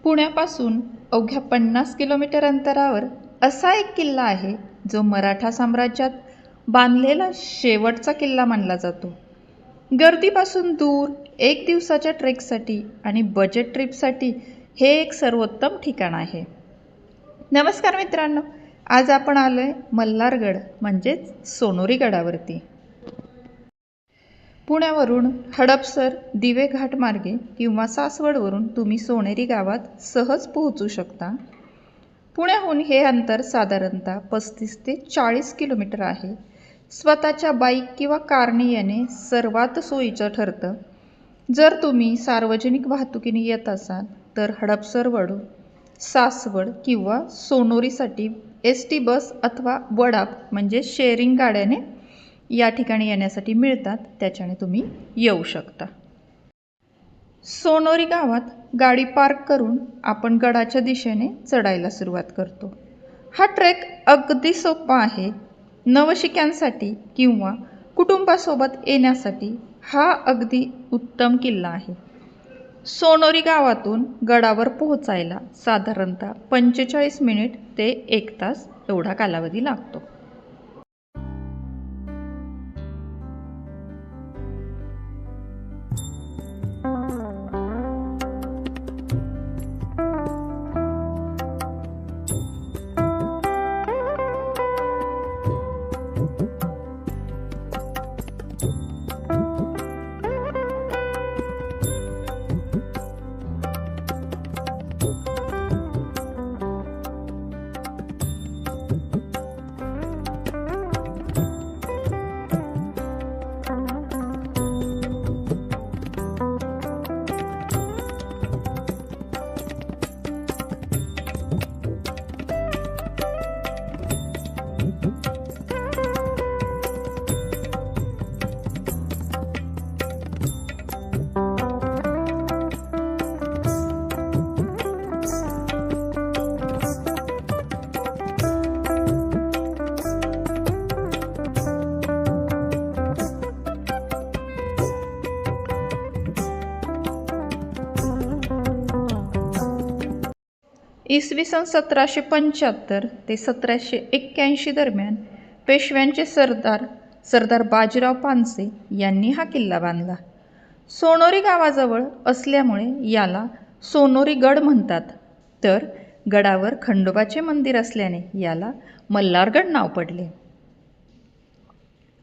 पुण्यापासून अवघ्या 50 किलोमीटर अंतरावर असा एक किल्ला आहे जो मराठा साम्राज्यात बांधलेला शेवटचा किल्ला मानला जातो. गर्दीपासून दूर एक दिवसाच्या ट्रेकसाठी आणि बजेट ट्रिपसाठी हे एक सर्वोत्तम ठिकाण आहे. नमस्कार मित्रांनो, आज आपण आलोय मल्हारगड म्हणजेच सोनोरी गडावरती. पुण्यावरून हडपसर, दिवे घाट मार्गे किंवा सासवडवरून तुम्ही सोनेरी गावात सहज पोहोचू शकता. पुण्याहून हे अंतर साधारणतः 35 ते 40 किलोमीटर आहे. स्वतःच्या बाईक किंवा कारने येणे सर्वात सोयीचं ठरतं. जर तुम्ही सार्वजनिक वाहतुकीने येत असाल तर हडपसरवरून सासवड किंवा सोनोरीसाठी ST बस अथवा वडाप म्हणजे शेअरिंग गाड्याने या ठिकाणी येण्यासाठी मिळतात, त्याच्याने तुम्ही येऊ शकता. सोनोरी गावात गाडी पार्क करून आपण गडाच्या दिशेने चढायला सुरुवात करतो. हा ट्रेक अगदी सोपा आहे. नवशिक्यांसाठी किंवा कुटुंबासोबत येण्यासाठी हा अगदी उत्तम किल्ला आहे. सोनोरी गावातून गडावर पोहोचायला साधारणतः 45 मिनिट ते 1 तास एवढा कालावधी लागतो. इसवी सन 1775 ते 1781 दरम्यान पेशव्यांचे सरदार बाजीराव पानसे यांनी हा किल्ला बांधला. सोनोरी गावाजवळ असल्यामुळे याला सोनोरी गड म्हणतात. तर गडावर खंडोबाचे मंदिर असल्याने याला मल्हारगड नाव पडले.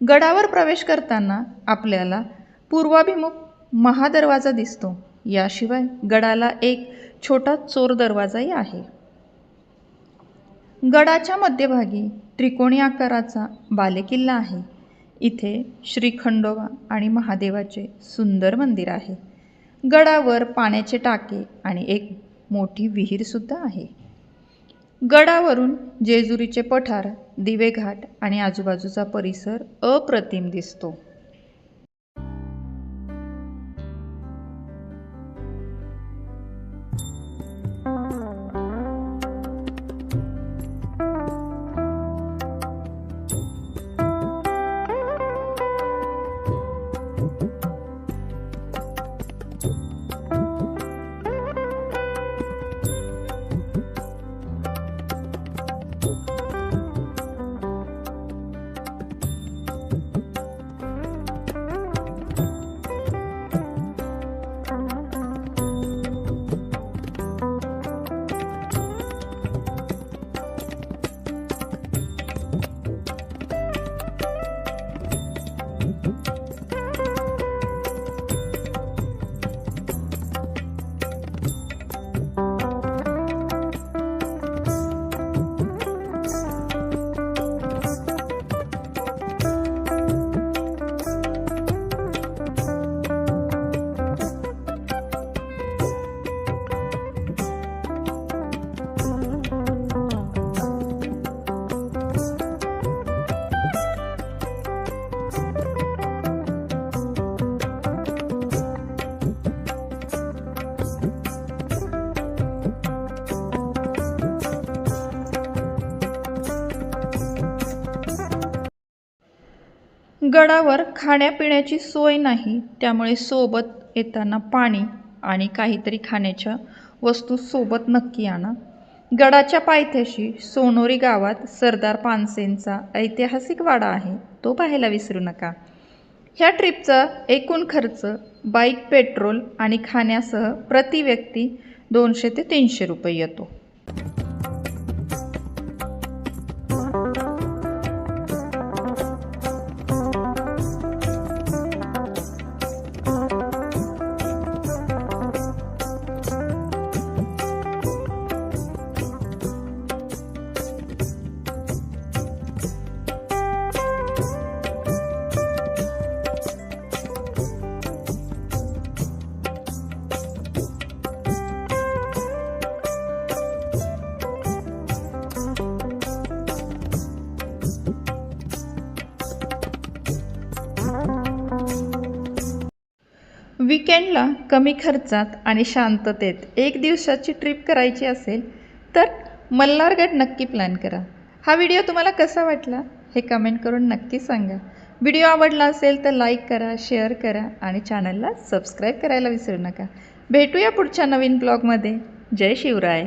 गडावर प्रवेश करताना आपल्याला पूर्वाभिमुख महादरवाजा दिसतो. याशिवाय गडाला एक छोटा चोर दरवाजाही आहे. गडाच्या मध्यभागी त्रिकोणी आकाराचा बालेकिल्ला आहे. इथे श्री खंडोबा आणि महादेवाचे सुंदर मंदिर आहे. गडावर पाण्याचे टाके आणि एक मोठी विहीर सुद्धा आहे. गडावरून जेजुरीचे पठार, दिवेघाट आणि आजूबाजूचा परिसर अप्रतिम दिसतो. गडावर खाण्यापिण्याची सोय नाही, त्यामुळे सोबत येताना पाणी आणि काहीतरी खाण्याच्या वस्तू सोबत नक्की आणा. गडाच्या पायथ्याशी सोनोरी गावात सरदार पानसेंचा ऐतिहासिक वाडा आहे, तो पाहायला विसरू नका. ह्या ट्रिपचा एकूण खर्च बाईक, पेट्रोल आणि खाण्यासह प्रति व्यक्ती 200 ते 300 रुपये येतो. वीकेंडला कमी खर्चात आणि शांततेत एक दिवसाची ट्रिप करायची असेल तर मल्हारगड नक्की प्लॅन करा. हा व्हिडिओ तुम्हाला कसा वाटला हे कमेंट करून नक्की सांगा. व्हिडिओ आवडला असेल तर लाईक करा, शेअर करा आणि चॅनलला सबस्क्राईब करायला विसरू नका. भेटूया पुढच्या नवीन ब्लॉगमध्ये. जय शिवराय.